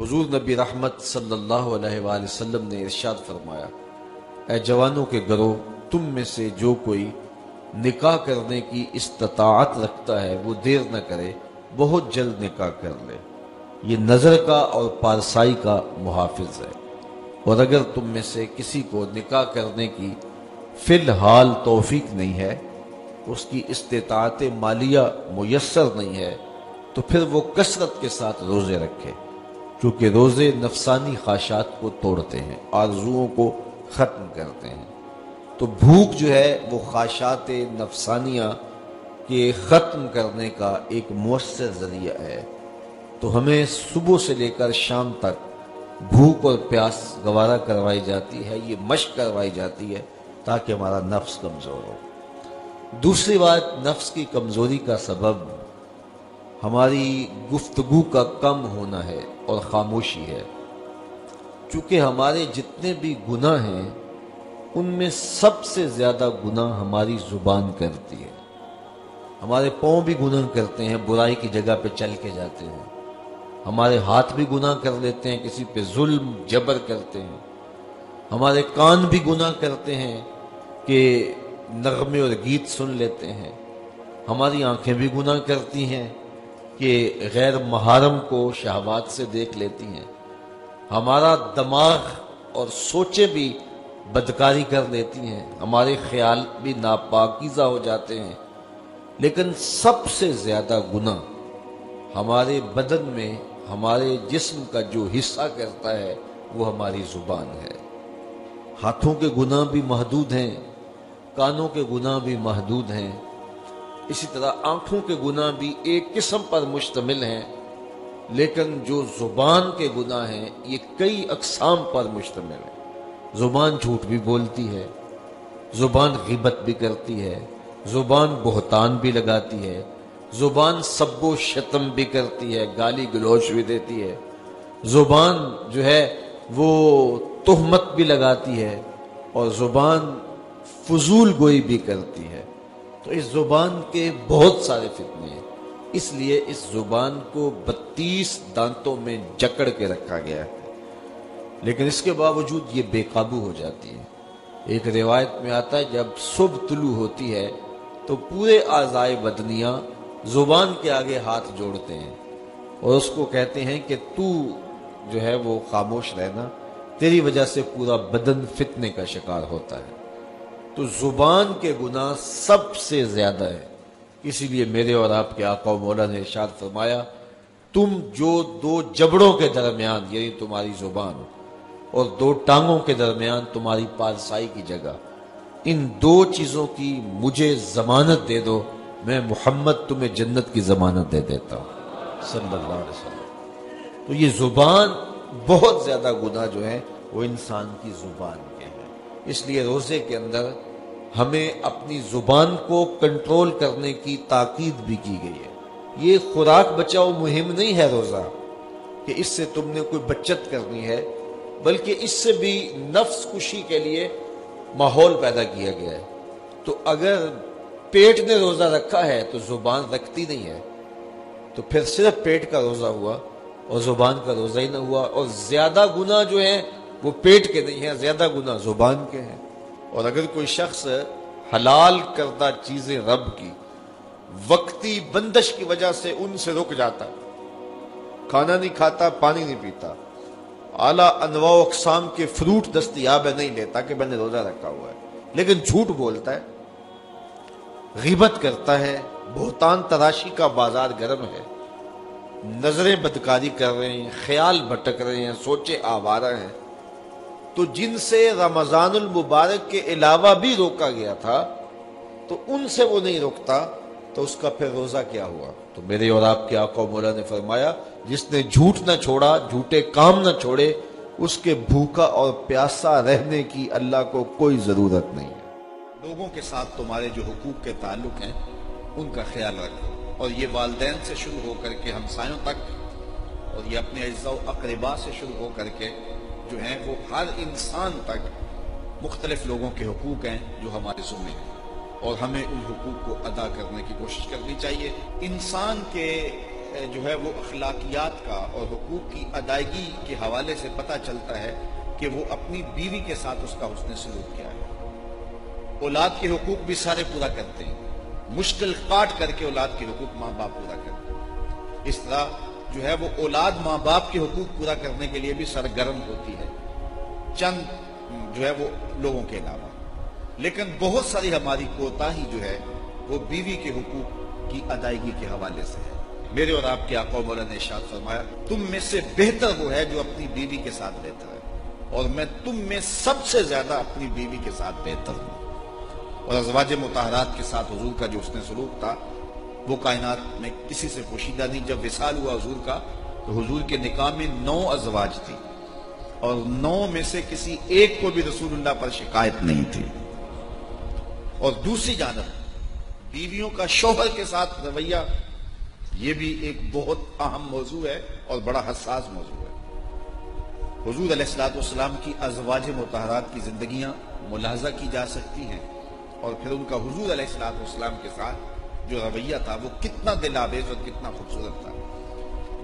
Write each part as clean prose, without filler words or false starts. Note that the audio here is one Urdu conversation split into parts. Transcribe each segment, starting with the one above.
حضور نبی رحمت صلی اللہ علیہ وآلہ وسلم نے ارشاد فرمایا، اے جوانوں کے گروہ، تم میں سے جو کوئی نکاح کرنے کی استطاعت رکھتا ہے وہ دیر نہ کرے، بہت جلد نکاح کر لے۔ یہ نظر کا اور پارسائی کا محافظ ہے، اور اگر تم میں سے کسی کو نکاح کرنے کی فی الحال توفیق نہیں ہے، اس کی استطاعت مالیہ میسر نہیں ہے، تو پھر وہ کثرت کے ساتھ روزے رکھے، کیونکہ روزے نفسانی خواہشات کو توڑتے ہیں، آرزوؤں کو ختم کرتے ہیں۔ تو بھوک جو ہے وہ خواہشات نفسانیہ کے ختم کرنے کا ایک مؤثر ذریعہ ہے۔ تو ہمیں صبح سے لے کر شام تک بھوک اور پیاس گوارا کروائی جاتی ہے، یہ مشق کروائی جاتی ہے تاکہ ہمارا نفس کمزور ہو۔ دوسری بات، نفس کی کمزوری کا سبب ہماری گفتگو کا کم ہونا ہے اور خاموشی ہے، چونکہ ہمارے جتنے بھی گناہ ہیں ان میں سب سے زیادہ گناہ ہماری زبان کرتی ہے۔ ہمارے پاؤں بھی گناہ کرتے ہیں، برائی کی جگہ پہ چل کے جاتے ہیں، ہمارے ہاتھ بھی گناہ کر لیتے ہیں، کسی پہ ظلم جبر کرتے ہیں، ہمارے کان بھی گناہ کرتے ہیں کہ نغمے اور گیت سن لیتے ہیں، ہماری آنکھیں بھی گناہ کرتی ہیں کہ غیر محرم کو شہوات سے دیکھ لیتی ہیں، ہمارا دماغ اور سوچیں بھی بدکاری کر لیتی ہیں، ہمارے خیال بھی ناپاکیزہ ہو جاتے ہیں۔ لیکن سب سے زیادہ گناہ ہمارے بدن میں ہمارے جسم کا جو حصہ کرتا ہے وہ ہماری زبان ہے۔ ہاتھوں کے گناہ بھی محدود ہیں، کانوں کے گناہ بھی محدود ہیں، اسی طرح آنکھوں کے گناہ بھی ایک قسم پر مشتمل ہیں، لیکن جو زبان کے گناہ ہیں یہ کئی اقسام پر مشتمل ہیں۔ زبان جھوٹ بھی بولتی ہے، زبان غیبت بھی کرتی ہے، زبان بہتان بھی لگاتی ہے، زبان سب و شتم بھی کرتی ہے، گالی گلوچ بھی دیتی ہے، زبان جو ہے وہ تہمت بھی لگاتی ہے، اور زبان فضول گوئی بھی کرتی ہے۔ تو اس زبان کے بہت سارے فتنے ہیں، اس لیے اس زبان کو 32 دانتوں میں جکڑ کے رکھا گیا ہے، لیکن اس کے باوجود یہ بے قابو ہو جاتی ہے۔ ایک روایت میں آتا ہے جب صبح طلوع ہوتی ہے تو پورے اعضائے بدنیاں زبان کے آگے ہاتھ جوڑتے ہیں اور اس کو کہتے ہیں کہ تو جو ہے وہ خاموش رہنا، تیری وجہ سے پورا بدن فتنے کا شکار ہوتا ہے۔ تو زبان کے گناہ سب سے زیادہ ہے، اسی لیے میرے اور آپ کے آقا و مولا نے ارشاد فرمایا، تم جو دو جبڑوں کے درمیان یعنی تمہاری زبان اور دو ٹانگوں کے درمیان تمہاری پارسائی کی جگہ، ان دو چیزوں کی مجھے ضمانت دے دو، میں محمد تمہیں جنت کی ضمانت دے دیتا ہوں صلی اللہ علیہ وسلم۔ تو یہ زبان بہت زیادہ گناہ جو ہے وہ انسان کی زبان کے ہیں، اس لیے روزے کے اندر ہمیں اپنی زبان کو کنٹرول کرنے کی تاکید بھی کی گئی ہے۔ یہ خوراک بچاؤ مہم نہیں ہے روزہ کہ اس سے تم نے کوئی بچت کرنی ہے، بلکہ اس سے بھی نفس کشی کے لیے ماحول پیدا کیا گیا ہے۔ تو اگر پیٹ نے روزہ رکھا ہے تو زبان رکھتی نہیں ہے، تو پھر صرف پیٹ کا روزہ ہوا اور زبان کا روزہ ہی نہ ہوا، اور زیادہ گناہ جو ہیں وہ پیٹ کے نہیں ہیں، زیادہ گناہ زبان کے ہیں۔ اور اگر کوئی شخص حلال کردہ چیزیں رب کی وقتی بندش کی وجہ سے ان سے رک جاتا، کھانا نہیں کھاتا، پانی نہیں پیتا، اعلیٰ انواع و اقسام کے فروٹ دستیاب ہے نہیں لیتا کہ میں نے روزہ رکھا ہوا ہے، لیکن جھوٹ بولتا ہے، غیبت کرتا ہے، بہتان تراشی کا بازار گرم ہے، نظریں بدکاری کر رہے ہیں، خیال بھٹک رہے ہیں، سوچے آوارہ ہیں، تو جن سے رمضان المبارک کے علاوہ بھی روکا گیا تھا تو ان سے وہ نہیں روکتا، تو اس کا پھر روزہ کیا ہوا؟ تو میرے اور آپ کے آقا و مولا نے فرمایا، جس نے جھوٹ نہ چھوڑا، جھوٹے کام نہ چھوڑے، اس کے بھوکا اور پیاسا رہنے کی اللہ کو کوئی ضرورت نہیں ہے۔ لوگوں کے ساتھ تمہارے جو حقوق کے تعلق ہیں ان کا خیال رکھو، اور یہ والدین سے شروع ہو کر کے ہمسایوں تک، اور یہ اپنے اعزاء و اقرباء سے شروع ہو کر کے جو ہیں وہ ہر انسان تک مختلف لوگوں کے حقوق ہیں جو ہمارے ذمہ ہیں، اور ہمیں ان حقوق کو ادا کرنے کی کوشش کرنی چاہیے۔ انسان کے جو ہے وہ اخلاقیات کا اور حقوق کی ادائیگی کے حوالے سے پتہ چلتا ہے کہ وہ اپنی بیوی کے ساتھ اس کا حسن سلوک کیا ہے۔ اولاد کے حقوق بھی سارے پورا کرتے ہیں، مشکل کاٹ کر کے اولاد کے حقوق ماں باپ پورا کرتے ہیں۔ اس طرح جو ہے وہ اولاد ماں باپ کے حقوق پورا کرنے کے لیے بھی سرگرم ہوتی ہے، چند جو ہے وہ لوگوں کے علاوہ۔ لیکن بہت ساری ہماری کوتاہی جو ہے وہ بیوی کے حقوق کی ادائیگی کے حوالے سے ہے۔ میرے اور آپ کے آقا و مولا نے ارشاد فرمایا، تم میں سے بہتر وہ ہے جو اپنی بیوی کے ساتھ رہتا ہے، اور میں تم میں سب سے زیادہ اپنی بیوی کے ساتھ بہتر ہوں۔ اور ازواج مطہرات کے ساتھ حضور کا جو حسن سلوک تھا وہ کائنات میں کسی سے پوشیدہ نہیں۔ جب وصال ہوا حضور کا تو حضور کے نکاح میں 9 ازواج تھی، اور 9 میں سے کسی ایک کو بھی رسول اللہ پر شکایت نہیں تھی۔ اور دوسری جانب بیویوں کا شوہر کے ساتھ رویہ، یہ بھی ایک بہت اہم موضوع ہے اور بڑا حساس موضوع ہے۔ حضور علیہ السلام کی ازواج مطہرات کی زندگیاں ملاحظہ کی جا سکتی ہیں، اور پھر ان کا حضور علیہ السلام کے ساتھ جو رویہ تھا وہ کتنا دل آویز اور کتنا خوبصورت تھا۔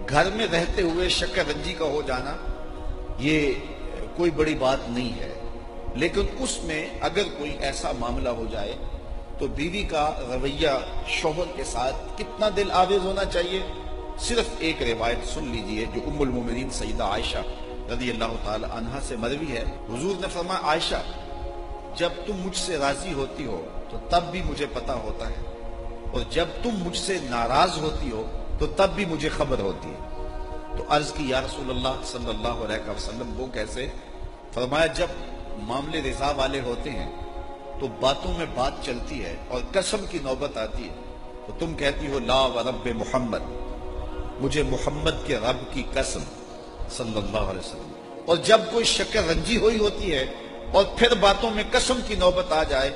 گھر میں رہتے ہوئے شکر رنجی کا ہو جانا یہ کوئی بڑی بات نہیں ہے، لیکن اس میں اگر کوئی ایسا معاملہ ہو جائے تو بیوی کا رویہ شوہر کے ساتھ کتنا دل آویز ہونا چاہیے۔ صرف ایک روایت سن لیجئے جو ام المومنین سیدہ عائشہ رضی اللہ تعالی عنہا سے مروی ہے۔ حضور نے فرمایا، عائشہ جب تم مجھ سے راضی ہوتی ہو تو تب بھی مجھے پتہ ہوتا ہے، اور جب تم مجھ سے ناراض ہوتی ہو تو تب بھی مجھے خبر ہوتی ہے۔ تو عرض کی، یا رسول اللہ صلی اللہ علیہ وسلم وہ کیسے؟ فرمایا، جب معاملے رضا والے ہوتے ہیں تو باتوں میں بات چلتی ہے اور قسم کی نوبت آتی ہے تو تم کہتی ہو لا ورب محمد، مجھے محمد کے رب کی قسم صلی اللہ علیہ وسلم۔ اور جب کوئی شکر رنجی ہوئی ہوتی ہے اور پھر باتوں میں قسم کی نوبت آ جائے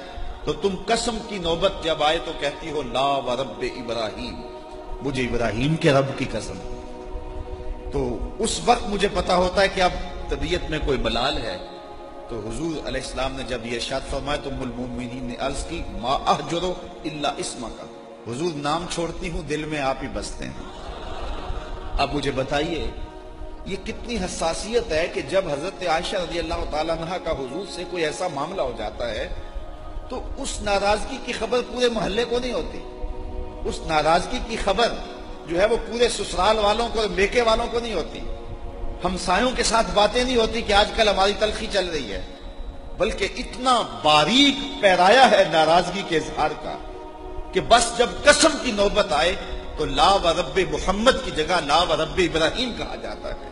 تو تم قسم کی نوبت جب آئے تو کہتی ہو لا ورب ابراہیم، مجھے ابراہیم کے رب کی قسم۔ تو اس وقت مجھے پتا ہوتا ہے کہ اب طبیعت میں کوئی ملال ہے۔ تو حضور علیہ السلام نے جب یہ ارشاد فرمایا تو ام المؤمنین نے عرض کی، ما احجرو الا اسمک، حضور نام چھوڑتی ہوں دل میں آپ ہی بستے ہیں۔ اب مجھے بتائیے یہ کتنی حساسیت ہے کہ جب حضرت عائشہ رضی اللہ تعالیٰ عنہ کا حضور سے کوئی ایسا معاملہ ہو جاتا ہے تو اس ناراضگی کی خبر پورے محلے کو نہیں ہوتی، اس ناراضگی کی خبر جو ہے وہ پورے سسرال والوں کو، میکے والوں کو نہیں ہوتی، ہمسایوں کے ساتھ باتیں نہیں ہوتی کہ آج کل ہماری تلخی چل رہی ہے، بلکہ اتنا باریک پیرایا ہے ناراضگی کے اظہار کا کہ بس جب قسم کی نوبت آئے تو لا ورب محمد کی جگہ لا ورب ابراہیم کہا جاتا ہے۔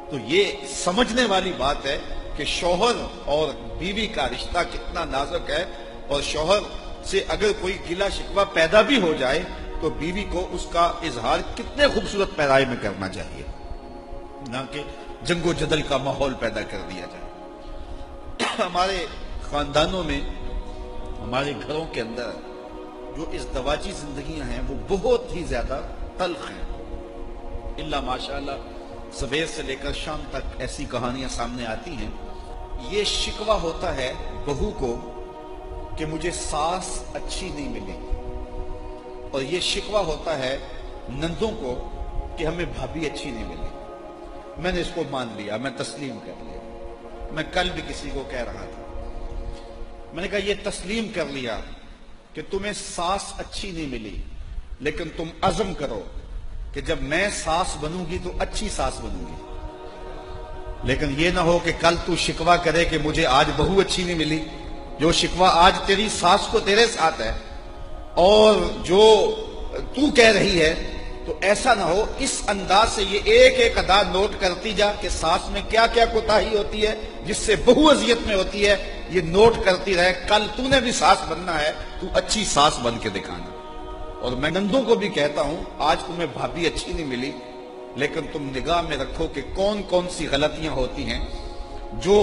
تو یہ سمجھنے والی بات ہے کہ شوہر اور بیوی کا رشتہ کتنا نازک ہے، اور شوہر سے اگر کوئی گلہ شکوہ پیدا بھی ہو جائے تو بیوی کو اس کا اظہار کتنے خوبصورت پیرائے میں کرنا چاہیے، نہ کہ جنگ و جدل کا ماحول پیدا کر دیا جائے۔ ہمارے خاندانوں میں، ہمارے گھروں کے اندر جو ازدواجی زندگیاں ہیں وہ بہت ہی زیادہ تلخ ہیں، الا ماشاءاللہ سویر سے لے کر شام تک ایسی کہانیاں سامنے آتی ہیں۔ یہ شکوہ ہوتا ہے بہو کو کہ مجھے ساس اچھی نہیں ملی، اور یہ شکوہ ہوتا ہے نندوں کو کہ ہمیں بھابھی اچھی نہیں ملی۔ میں نے اس کو مان لیا، میں تسلیم کر لیا۔ میں کل بھی کسی کو کہہ رہا تھا، میں نے کہا یہ تسلیم کر لیا کہ تمہیں ساس اچھی نہیں ملی، لیکن تم عزم کرو کہ جب میں ساس بنوں گی تو اچھی ساس بنوں گی۔ لیکن یہ نہ ہو کہ کل تو شکوہ کرے کہ مجھے آج بہو اچھی نہیں ملی، جو شکوہ آج تیری ساس کو تیرے ساتھ ہے اور جو تو کہہ رہی ہے، تو ایسا نہ ہو۔ اس انداز سے یہ ایک ایک ادا نوٹ کرتی جا کہ ساس میں کیا کیا کوتاہی ہوتی ہے جس سے بہو اذیت میں ہوتی ہے، یہ نوٹ کرتی رہے۔ کل تو نے بھی ساس بننا ہے، تو اچھی ساس بن کے دکھانا۔ اور میں نندوں کو بھی کہتا ہوں، آج تمہیں بھابھی اچھی نہیں ملی، لیکن تم نگاہ میں رکھو کہ کون کون سی غلطیاں ہوتی ہیں جو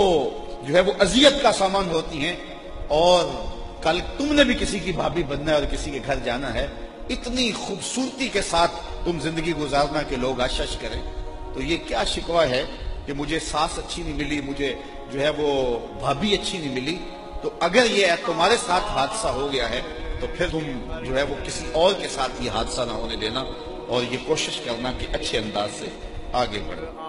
ہے وہ اذیت کا سامان ہوتی ہیں، اور کل تم نے بھی کسی کی بھابھی بننا ہے اور کسی کے گھر جانا ہے۔ اتنی خوبصورتی کے ساتھ تم زندگی گزارنا کہ لوگ آشش کریں۔ تو یہ کیا شکوہ ہے کہ مجھے ساس اچھی نہیں ملی، مجھے جو ہے وہ بھابھی اچھی نہیں ملی؟ تو اگر یہ تمہارے ساتھ حادثہ ہو گیا ہے تو پھر تم جو ہے وہ کسی اور کے ساتھ یہ حادثہ نہ ہونے دینا۔ اور یہ کوشش کرنا کہ اچھے انداز سے آگے بڑھیں۔